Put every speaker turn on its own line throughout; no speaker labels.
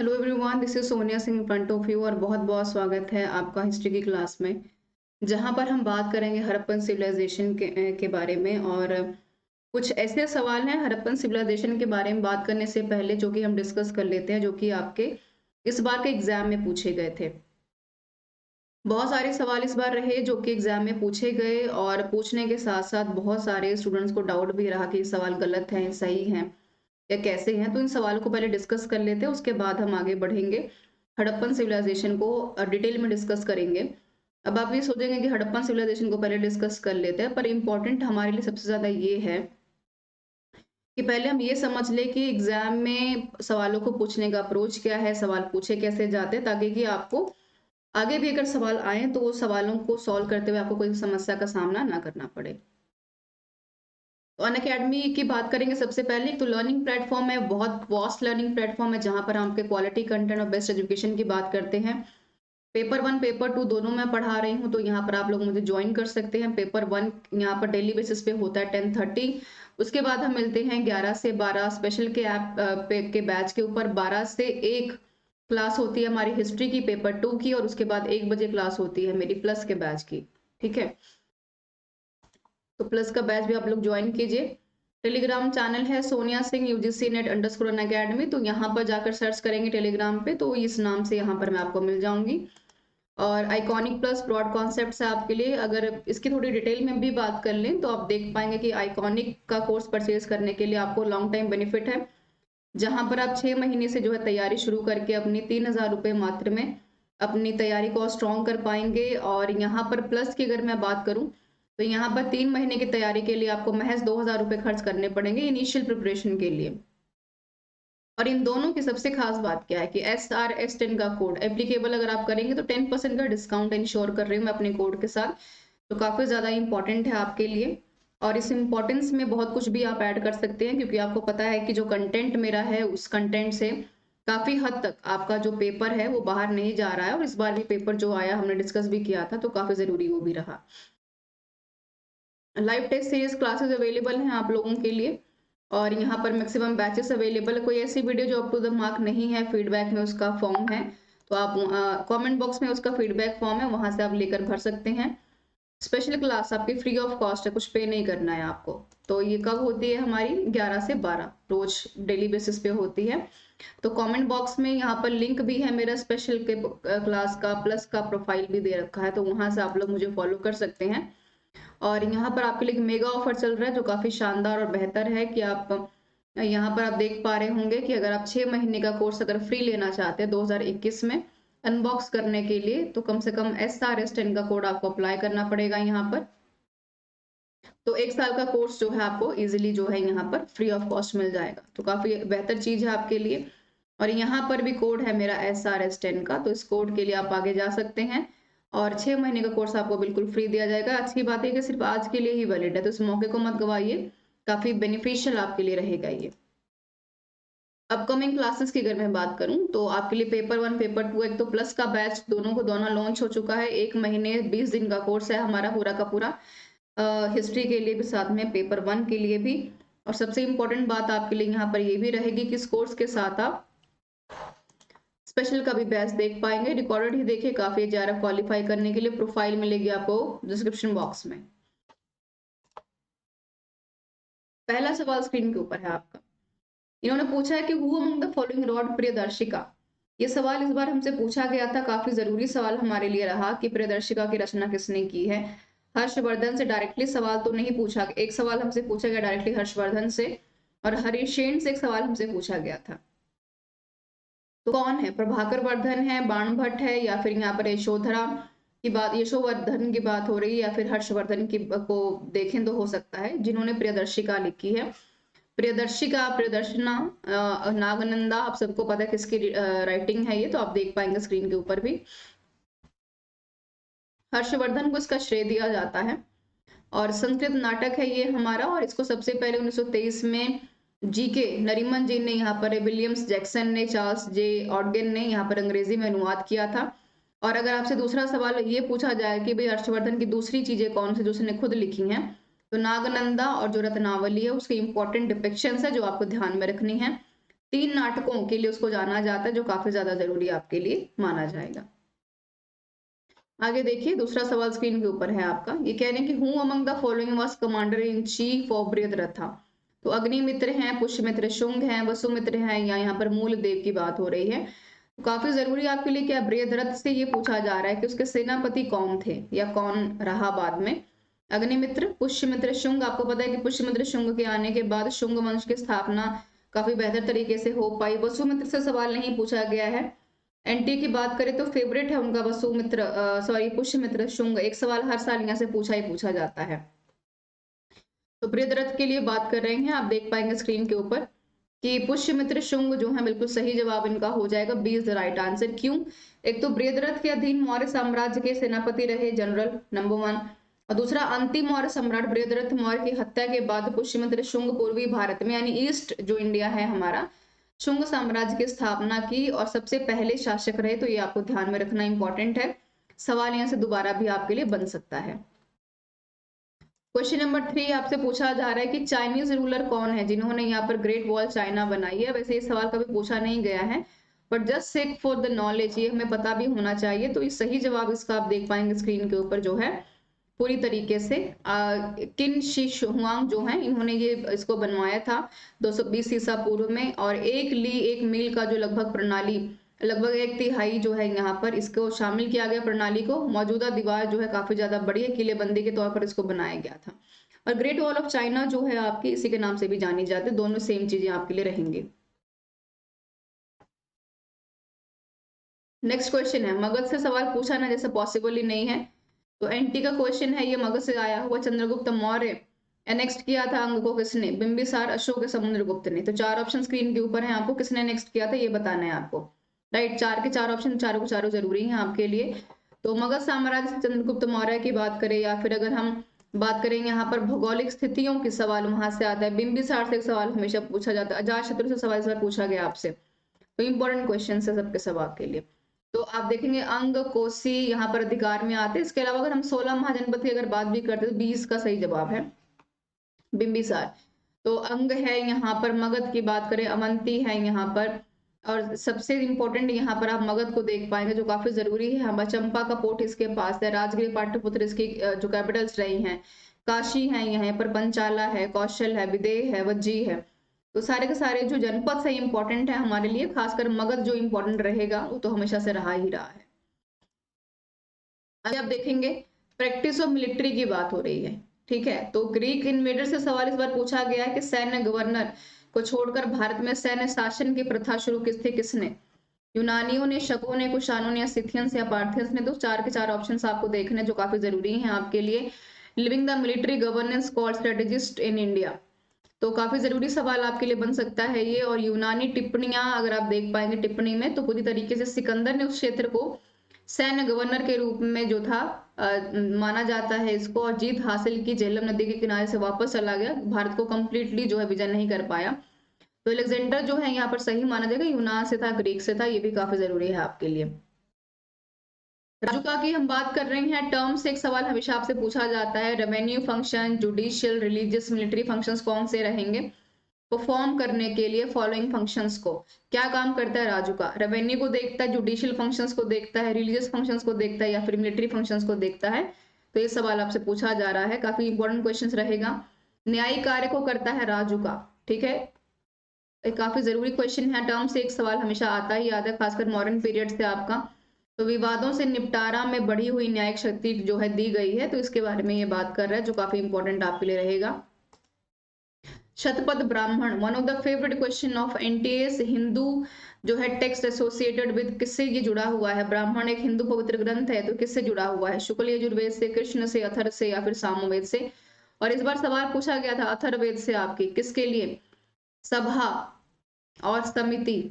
Hello everyone, this is Sonia Singh in front of you और बहुत बहुत स्वागत है आपका हिस्ट्री की क्लास में जहां पर हम बात करेंगे हड़प्पन सिविलाइजेशन के बारे में। और कुछ ऐसे सवाल हैं हड़प्पन सिविलाइजेशन के बारे में बात करने से पहले जो कि हम डिस्कस कर लेते हैं, जो कि आपके इस बार के एग्जाम में पूछे गए थे। बहुत सारे सवाल इस बार रहे जो कि एग्जाम में पूछे गए, और पूछने के साथ साथ बहुत सारे स्टूडेंट्स को डाउट भी रहा कि ये सवाल गलत हैं, सही हैं या कैसे हैं। तो इन सवालों को पहले डिस्कस कर लेते हैं, उसके बाद हम आगे बढ़ेंगे। हड़प्पन सिविलाइजेशन को डिटेल में डिस्कस करेंगे। अब आप ये सोचेंगे कि हड़प्पन सिविलाइजेशन को पहले डिस्कस कर लेते हैं, पर इम्पोर्टेंट हमारे लिए सबसे ज्यादा ये है कि पहले हम ये समझ ले कि एग्जाम में सवालों को पूछने का अप्रोच क्या है, सवाल पूछे कैसे जाते हैं, ताकि कि आपको आगे भी अगर सवाल आए तो वो सवालों को सॉल्व करते हुए आपको कोई समस्या का सामना ना करना पड़े। तो अनअकैडमी की बात करेंगे सबसे पहले। तो लर्निंग प्लेटफॉर्म है, बहुत वास्ट लर्निंग प्लेटफॉर्म है जहां पर हम आपके क्वालिटी कंटेंट और बेस्ट एजुकेशन की बात करते हैं। पेपर वन पेपर टू दोनों मैं पढ़ा रही हूँ, तो यहाँ पर आप लोग मुझे ज्वाइन कर सकते हैं। पेपर वन यहाँ पर डेली बेसिस पे होता है 10:30। उसके बाद हम मिलते हैं 11 से 12 स्पेशल के ऐप पे के बैच के ऊपर। 12 से 1 क्लास होती है हमारी हिस्ट्री की पेपर टू की, और उसके बाद 1 बजे क्लास होती है मेरी प्लस के बैच की। ठीक है, तो प्लस का बैच भी आप लोग ज्वाइन कीजिए। टेलीग्राम चैनल है Sonia Singh UGC net underscore academy, तो यहाँ पर जाकर सर्च करेंगे टेलीग्राम पे तो इस नाम से यहाँ पर मैं आपको मिल जाऊंगी। और आइकॉनिक प्लस ब्रॉड कॉन्सेप्ट्स है आपके लिए। अगर इसकी थोड़ी डिटेल में भी बात कर लें तो आप देख पाएंगे कि आइकॉनिक का कोर्स परचेज करने के लिए आपको लॉन्ग टाइम बेनिफिट है, जहां पर आप 6 महीने से जो है तैयारी शुरू करके अपनी 3,000 रुपये मात्र में अपनी तैयारी को स्ट्रॉन्ग कर पाएंगे। और यहाँ पर प्लस की अगर मैं बात करूं तो यहाँ पर 3 महीने की तैयारी के लिए आपको महज 2,000 रुपये खर्च करने पड़ेंगे इनिशियल प्रिपरेशन के लिए। और इन दोनों की सबसे खास बात क्या है कि SRS10 का कोड एप्लीकेबल अगर आप करेंगे तो 10% का डिस्काउंट इंश्योर कर रही हूँ मैं अपने कोड के साथ। तो काफी ज्यादा इंपॉर्टेंट है आपके लिए। और इस इम्पोर्टेंस में बहुत कुछ भी आप ऐड कर सकते हैं, क्योंकि आपको पता है कि जो कंटेंट मेरा है उस कंटेंट से काफी हद तक आपका जो पेपर है वो बाहर नहीं जा रहा है। और इस बार भी पेपर जो आया हमने डिस्कस भी किया था, तो काफी जरूरी वो भी रहा। Live test series classes available हैं आप लोगों के लिए, और यहाँ पर मैक्सिमम बैचेस अवेलेबल है। कोई ऐसी वीडियो जो अप टू द मार्क नहीं है, फीडबैक में उसका फॉर्म है, तो आप कमेंट बॉक्स में उसका फीडबैक फॉर्म है, वहां से आप लेकर भर सकते हैं। स्पेशल क्लास आपकी फ्री ऑफ कॉस्ट है, कुछ पे नहीं करना है आपको। तो ये कब होती है हमारी? 11 से 12 रोज डेली बेसिस पे होती है। तो कमेंट बॉक्स में यहाँ पर लिंक भी है मेरा स्पेशल के क्लास का, प्लस का प्रोफाइल भी दे रखा है, तो वहां से आप लोग मुझे फॉलो कर सकते हैं। और यहाँ पर आपके लिए मेगा ऑफर चल रहा है जो काफी शानदार और बेहतर है कि आप यहाँ पर आप देख पा रहे होंगे कि अगर आप 6 महीने का कोर्स अगर फ्री लेना चाहते हैं 2021 में अनबॉक्स करने के लिए, तो कम से कम SRS10 का कोड आपको अप्लाई करना पड़ेगा यहाँ पर। तो 1 साल का कोर्स जो है आपको इजीली जो है यहाँ पर फ्री ऑफ कॉस्ट मिल जाएगा, तो काफी बेहतर चीज है आपके लिए। और यहाँ पर भी कोड है मेरा SRS10 का, तो इस कोड के लिए आप आगे जा सकते हैं। और 6 महीने का कोर्स आपको बिल्कुल फ्री दिया जाएगा। अच्छी बात है कि सिर्फ आज के लिए ही वैलिड है, तो इस मौके को मत गवाइए, काफी बेनिफिशियल आपके लिए रहेगा ये। अपकमिंग क्लासेस की अगर मैं बात करूं तो आपके लिए पेपर वन पेपर टू एक तो प्लस का बैच दोनों को दोनों लॉन्च हो चुका है। 1 महीने 20 दिन का कोर्स है हमारा पूरा का पूरा, हिस्ट्री के लिए भी साथ में पेपर वन के लिए भी। और सबसे इम्पोर्टेंट बात आपके लिए यहाँ पर ये भी रहेगी कि इस कोर्स के साथ आप स्पेशल का भी बैच देख पाएंगे। रिकॉर्डेड ही देखिए, काफी JRF क्वालिफाई करने के लिए प्रोफाइल मिलेगी आपको डिस्क्रिप्शन बॉक्स में। पहला सवाल स्क्रीन के ऊपर है आपका। इन्होंने पूछा है कि who among the following rod Priyadarshika. ये सवाल इस बार हमसे पूछा गया था, काफी जरूरी सवाल हमारे लिए रहा कि प्रियदर्शिका की रचना किसने की है। हर्षवर्धन से डायरेक्टली सवाल तो नहीं पूछा, एक सवाल हमसे पूछा गया डायरेक्टली हर्षवर्धन से, और हरिशेन से एक सवाल हमसे पूछा गया था। तो कौन है? प्रभाकर वर्धन है, बाणभट्ट है, या फिर यहाँ पर यशोधरा की बात, यशोवर्धन की बात हो रही है, या फिर हर्षवर्धन की को देखें तो हो सकता है जिन्होंने प्रियदर्शिका लिखी है। प्रियदर्शिका, प्रियदर्शना, नागनंदा, आप सबको पता है किसकी राइटिंग है ये, तो आप देख पाएंगे स्क्रीन के ऊपर भी। हर्षवर्धन को इसका श्रेय दिया जाता है। और संस्कृत नाटक है ये हमारा, और इसको सबसे पहले 1923 में जीके नरीमन जी ने यहाँ पर, विलियम्स जैक्सन ने, चार्ल्स जे ऑडगन ने यहाँ पर अंग्रेजी में अनुवाद किया था। और अगर आपसे दूसरा सवाल ये पूछा जाए कि भाई हर्षवर्धन की दूसरी चीजें कौन सी जो उसने खुद लिखी हैं, तो नागनंदा और जो रत्नावली है उसकी इंपॉर्टेंट डिपिक्शंस है जो आपको ध्यान में रखनी है। 3 नाटकों के लिए उसको जाना जाता है, जो काफी ज्यादा जरूरी आपके लिए माना जाएगा। आगे देखिए, दूसरा सवाल स्क्रीन के ऊपर है आपका। ये कह रहे हैं कि who among the following was commander in chief of Brihadratha. तो अग्निमित्र हैं, पुष्यमित्र शुंग हैं, वसुमित्र हैं, या यहाँ पर मूल देव की बात हो रही है। तो काफी जरूरी आपके लिए क्या, बृहद्रथ से ये पूछा जा रहा है कि उसके सेनापति कौन थे या कौन रहा बाद में। अग्निमित्र, पुष्यमित्र, शुंग। आपको पता है कि पुष्यमित्र शुंग के आने के बाद शुंग वंश की स्थापना काफी बेहतर तरीके से हो पाई। वसुमित्र से सवाल नहीं पूछा गया है। एनटी की बात करें तो फेवरेट है उनका वसुमित्र, सॉरी पुष्यमित्र शुंग। एक सवाल हर साल यहाँ से पूछा ही पूछा जाता है। तो बृहद्रथ के लिए बात कर रहे हैं, आप देख पाएंगे स्क्रीन के ऊपर कि पुष्यमित्र शुंग जो है बिल्कुल सही जवाब इनका हो जाएगा। B is the right answer. क्यों? एक तो बृहद्रथ के अधीन मौर्य साम्राज्य के सेनापति रहे जनरल, नंबर 1। और दूसरा, अंतिम मौर्य सम्राट बृहद्रथ मौर्य की हत्या के बाद पुष्यमित्र शुंग पूर्वी भारत में, यानी ईस्ट जो इंडिया है हमारा, शुंग साम्राज्य की स्थापना की और सबसे पहले शासक रहे। तो ये आपको ध्यान में रखना इंपॉर्टेंट है। सवाल यहाँ से दोबारा भी आपके लिए बन सकता है। क्वेश्चन नंबर 3 आपसे पूछा जा रहा है कि चाइनीज रूलर कौन है जिन्होंने यहाँ पर ग्रेट वॉल चाइना बनाई है। वैसे ये सवाल कभी पूछा नहीं गया है, but just sake for the knowledge ये हमें पता भी होना चाहिए। तो ये सही जवाब इसका आप देख पाएंगे स्क्रीन के ऊपर जो है पूरी तरीके से किन शी हुआंग जो है इन्होंने ये इसको बनवाया था 220 ईसा पूर्व में। और 1 मील का जो लगभग प्रणाली, लगभग 1/3 जो है यहाँ पर इसको शामिल किया गया प्रणाली को। मौजूदा दीवार जो है काफी ज्यादा बड़ी है, किलेबंदी के तौर पर इसको बनाया गया था। और ग्रेट वॉल ऑफ चाइना जो है आपकी इसी के नाम से भी जानी जाती है। दोनों सेम चीजें आपके लिए रहेंगी। नेक्स्ट क्वेश्चन है, मगध से सवाल पूछा ना जैसे पॉसिबल ही नहीं है। तो एनटी का क्वेश्चन है, ये मगध से आया हुआ चंद्रगुप्त मौर्य। नेक्स्ट किया था अंग को किसने? बिंबिसार, अशोक, समुद्रगुप्त ने। तो 4 ऑप्शन स्क्रीन के ऊपर है, आपको किसने नेक्स्ट किया था ये बताना है आपको। राइट, 4 के 4 ऑप्शन, चारों के चारों जरूरी है आपके लिए। तो मगध साम्राज्य से चंद्रगुप्त मौर्य की बात करें, या फिर अगर हम बात करेंगे यहाँ पर भौगोलिक स्थितियों की सवाल वहां से आता है। बिंबिसार से एक सवाल हमेशा पूछा जाता है। अजातशत्रु से सवाल इस बार पूछा गया आपसे। तो इंपॉर्टेंट क्वेश्चन है सबके सब आपके लिए। तो आप देखेंगे अंग, कोसी यहाँ पर अधिकार में आते हैं। इसके अलावा अगर हम 16 महाजनपद की अगर बात भी करते हैं तो 20 का सही जवाब है बिंबिसार। तो अंग है यहाँ पर, मगध की बात करें अवंती है यहाँ पर। और सबसे इंपॉर्टेंट यहाँ पर आप मगध को देख पाएंगे जो काफी जरूरी है। हमारा चंपा का पोर्ट इसके पास है, राजगीर पाटलिपुत्र इसकी जो कैपिटल्स रही हैं, काशी है यहाँ पर, पंचाला है, कौशल है, विदेह है, वज्जी है। तो सारे के सारे जो जनपद है इंपॉर्टेंट है हमारे लिए, खासकर मगध जो इंपॉर्टेंट रहेगा वो तो हमेशा से रहा ही रहा है। आगे आप देखेंगे प्रैक्टिस ऑफ मिलिट्री की बात हो रही है, ठीक है। तो ग्रीक इन्वेडर से सवाल इस बार पूछा गया है कि सैन्य गवर्नर को छोड़कर भारत में सैन्य शासन की प्रथा शुरू किसने? यूनानियों ने, शकों ने, कुशानों ने, सिथियंस या पार्थियंस ने। तो 4 के 4 ऑप्शंस आपको देखने जो काफी जरूरी हैं आपके लिए। Living the military governance called strategist in India. तो काफी जरूरी सवाल आपके लिए बन सकता है ये। और यूनानी टिप्पणियां अगर आप देख पाएंगे टिप्पणी में, तो पूरी तरीके से सिकंदर ने उस क्षेत्र को सैन्य गवर्नर के रूप में जो था माना जाता है इसको, और जीत हासिल की, झेलम नदी के किनारे से वापस चला गया, भारत को कंप्लीटली जो है विजय नहीं कर पाया। तो अलेक्जेंडर जो है यहाँ पर सही माना जाएगा, यूनान से था, ग्रीक से था, ये भी काफी जरूरी है आपके लिए। राजुका की हम बात कर रहे हैं, टर्म से एक सवाल हमेशा आपसे पूछा जाता है, revenue function, judicial, religious, military functions कौन से रहेंगे परफॉर्म करने के लिए फॉलोइंग फंक्शंस को? क्या काम करता है राजुका? रेवेन्यू को देखता है, जुडिशियल फंक्शंस को देखता है, रिलीजियस फंक्शंस को देखता है, या फिर मिलिट्री फंक्शंस को देखता है? तो ये सवाल आपसे पूछा जा रहा है, काफी इंपॉर्टेंट क्वेश्चन रहेगा। न्यायिक कार्य को करता है राजुका, ठीक है। एक काफी जरूरी क्वेश्चन है, टर्म से एक सवाल हमेशा आता ही आता है, खासकर मॉडर्न पीरियड से आपका। तो विवादों से निपटारा में बढ़ी हुई न्यायिक शक्ति जो है दी गई है, तो इसके बारे में ये बात कर रहा है जो काफी इंपॉर्टेंट आपके लिए रहेगा। Shatapatha Brahmana, one of the favourite question of NTS. Hindu जो है टेक्स्ट एसोसिएटेड विद, किससे ये जुड़ा हुआ है? ब्राह्मण एक हिंदू पवित्र ग्रंथ है, तो किससे जुड़ा हुआ है? शुक्ल यजुर्वेद से, कृष्ण से, अथर्व से, या फिर सामवेद से? और इस बार सवाल पूछा गया था अथर्ववेद से आपकी, किसके लिए? सभा और समिति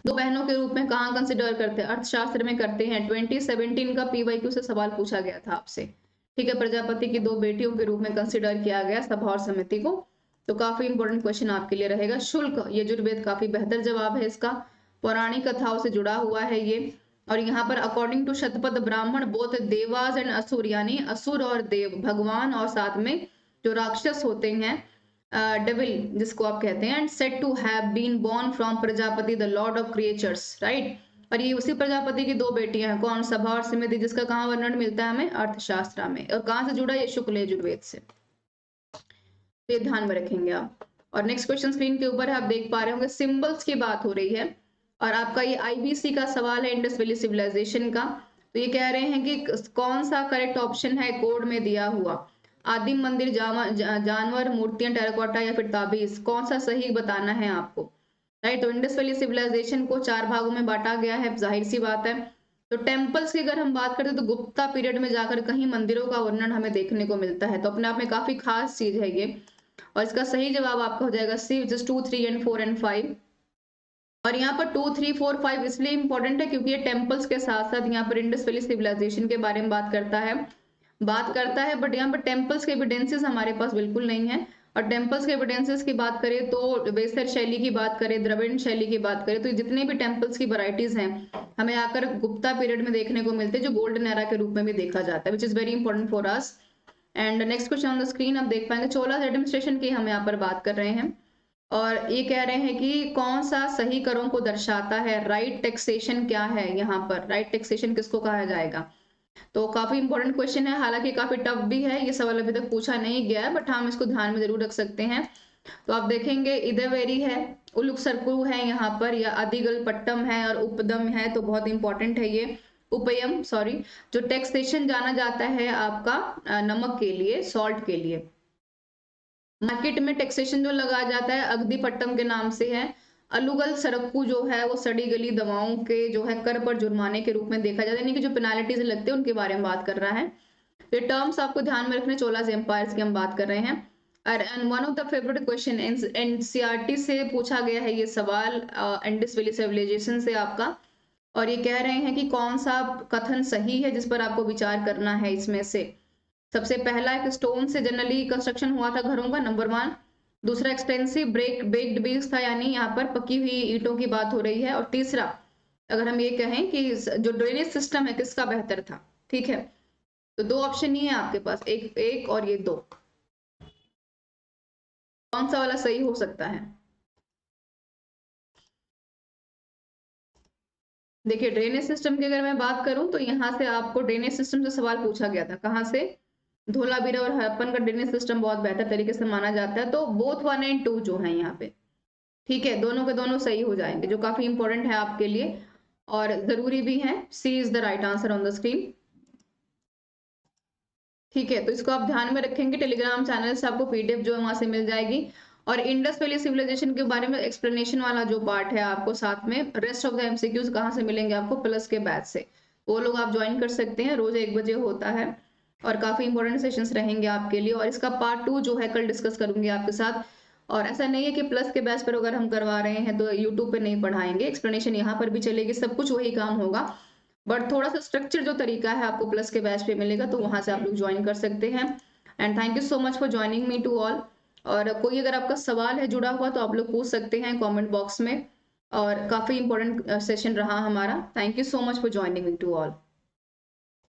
दो बहनों के रूप में कहाँ कंसिडर करते हैं? अर्थशास्त्र में करते हैं। 2017 का पीवाईक्यू से सवाल पूछा गया था आपसे, ठीक है। प्रजापति की 2 बेटियों के रूप में कंसिडर किया गया सभा और समिति को। तो काफी इंपॉर्टेंट क्वेश्चन आपके लिए रहेगा। शुल्क यजुर्वेद काफी बेहतर जवाब है इसका, पौराणिक कथाओं से जुड़ा हुआ है ये। और यहाँ पर according to Shatapatha Brahmana both Dewas and असुर, यानी असुर और देव, भगवान और साथ में जो राक्षस होते हैं, डेविल जिसको आप कहते हैं, and said to have been born from Prajapati the lord of creatures, right. और ये उसी प्रजापति की दो बेटियां हैं, कौन, सभा और समिति, जिसका कहाँ वर्णन मिलता है हमें, अर्थशास्त्र में। और कहाँ से जुड़ा, ये शुक्ल यजुर्वेद से। तो ये ध्यान में रखेंगे आप। और नेक्स्ट क्वेश्चन स्क्रीन के ऊपर है, आप देख पा रहे होंगे सिंबल्स की बात हो रही है, और आपका ये आईबीसी का सवाल है, इंडस वैली सिविलाइजेशन का। तो ये कह रहे हैं कि कौन सा करेक्ट ऑप्शन है कोड में दिया हुआ, आदिम मंदिर, जानवर, मूर्तियां, टेराकोटा या फिर ताबीज, कौन सा सही बताना है आपको, राइट। तो इंडस वैली सिविलाइजेशन को 4 भागों में बांटा गया है, जाहिर सी बात है। तो टेम्पल्स की अगर हम बात करें तो गुप्ता पीरियड में जाकर कहीं मंदिरों का वर्णन हमें देखने को मिलता है, तो अपने आप में काफी खास चीज है ये। और इसका सही जवाब आपका हो जाएगा सी, विच इज 2, 3 एंड 4 एंड 5। और यहाँ पर 2, 3, 4, 5 इसलिए इंपॉर्टेंट है क्योंकि ये टेम्पल्स के साथ साथ यहाँ पर इंडस वैली सिविलाइजेशन के बारे में बात करता है, बट यहाँ पर टेम्पल्स के एविडेंसेस हमारे पास बिल्कुल नहीं है। और टेम्पल्स के एविडेंसेस की बात करें तो वेसर शैली की बात करें, द्रविड़ शैली की बात करें, तो जितने भी टेम्पल्स की वैरायटीज हैं हमें आकर गुप्ता पीरियड में देखने को मिलते हैं, जो गोल्डन एरा के रूप में भी देखा जाता है, which is very important for us. And next question on the screen आप देख पाएंगे, चोला एडमिनिस्ट्रेशन की हम यहाँ पर बात कर रहे हैं, और ये कह रहे हैं कि कौन सा सही करों को दर्शाता है, राइट टैक्सेशन क्या है, यहाँ पर राइट टैक्सेशन किसको कहा जाएगा। तो काफी इंपॉर्टेंट क्वेश्चन है, हालांकि काफी टफ भी है, ये सवाल अभी तक पूछा नहीं गया है, बट हम इसको ध्यान में जरूर रख सकते हैं। तो आप देखेंगे इदेवेरी है, उलुक सरकू है यहाँ पर, या अधिगल पट्टम है और उपदम है, तो बहुत इंपॉर्टेंट है ये, उपयम सॉरी। जो टैक्सेशन जाना जाता है आपका नमक के लिए, सॉल्ट के लिए, मार्केट में टैक्सेशन जो लगाया जाता है अगदी पट्टम के नाम से है। अलुगल सरक्कू जो है वो सड़ी गली दवाओं के जो है कर पर जुर्माने के रूप में देखा जाता है, यानी कि जो पेनाल्टीज लगते हैं उनके बारे में बात कर रहा है। ये टर्म्स आपको ध्यान में रखने, चोलास एम्पायर्स की हम बात कर रहे हैं। And one of the favourite question NCERT से पूछा गया है ये सवाल, इंडस वैली सिविलाइजेशन से आपका। और ये कह रहे हैं कि कौन सा कथन सही है जिस पर आपको विचार करना है इसमें से। सबसे पहला, एक स्टोन से जनरली कंस्ट्रक्शन हुआ था घरों का, नंबर 1। दूसरा, एक्सटेंसिव बेक्ड बेस था, यानी यहाँ पर पकी हुई ईंटों की बात हो रही है। और तीसरा, अगर हम ये कहें कि जो ड्रेनेज सिस्टम है किसका बेहतर था, ठीक है। तो 2 ऑप्शन ही है आपके पास, एक और ये 2, कौन सा वाला सही हो सकता है। देखिए, ड्रेनेज सिस्टम की अगर मैं बात करूं तो यहाँ से आपको ड्रेनेज सिस्टम से सवाल पूछा गया था, कहाँ से, धोलावीरा और हड़प्पन का ड्रेनेज सिस्टम बहुत बेहतर तरीके से माना जाता है। तो बोथ 1 एंड 2 जो है यहाँ पे, ठीक है, दोनों के दोनों सही हो जाएंगे, जो काफी इंपॉर्टेंट है आपके लिए और जरूरी भी है। C is the right answer on the screen, ठीक है। तो इसको आप ध्यान में रखेंगे, टेलीग्राम चैनल से आपको पीडीएफ जो है वहां से मिल जाएगी। और इंडस वैली सिविलाइजेशन के बारे में एक्सप्लेनेशन वाला जो पार्ट है आपको साथ में रेस्ट ऑफ द एमसीक्यूज कहाँ से मिलेंगे आपको, प्लस के बैच से, वो लोग आप ज्वाइन कर सकते हैं, रोज 1 बजे होता है और काफी इंपॉर्टेंट सेशंस रहेंगे आपके लिए। और इसका पार्ट 2 जो है कल डिस्कस करूंगी आपके साथ। और ऐसा नहीं है कि प्लस के बैच पर अगर हम करवा रहे हैं तो यूट्यूब पे नहीं पढ़ाएंगे, एक्सप्लेनेशन यहाँ पर भी चलेगी, सब कुछ वही काम होगा, बट थोड़ा सा स्ट्रक्चर जो तरीका है आपको प्लस के बैच पे मिलेगा, तो वहां से आप लोग ज्वाइन कर सकते हैं। And thank you so much for joining me to all. और कोई अगर आपका सवाल है जुड़ा हुआ तो आप लोग पूछ सकते हैं कमेंट बॉक्स में। और काफी इंपॉर्टेंट सेशन रहा हमारा। Thank you so much for joining me to all.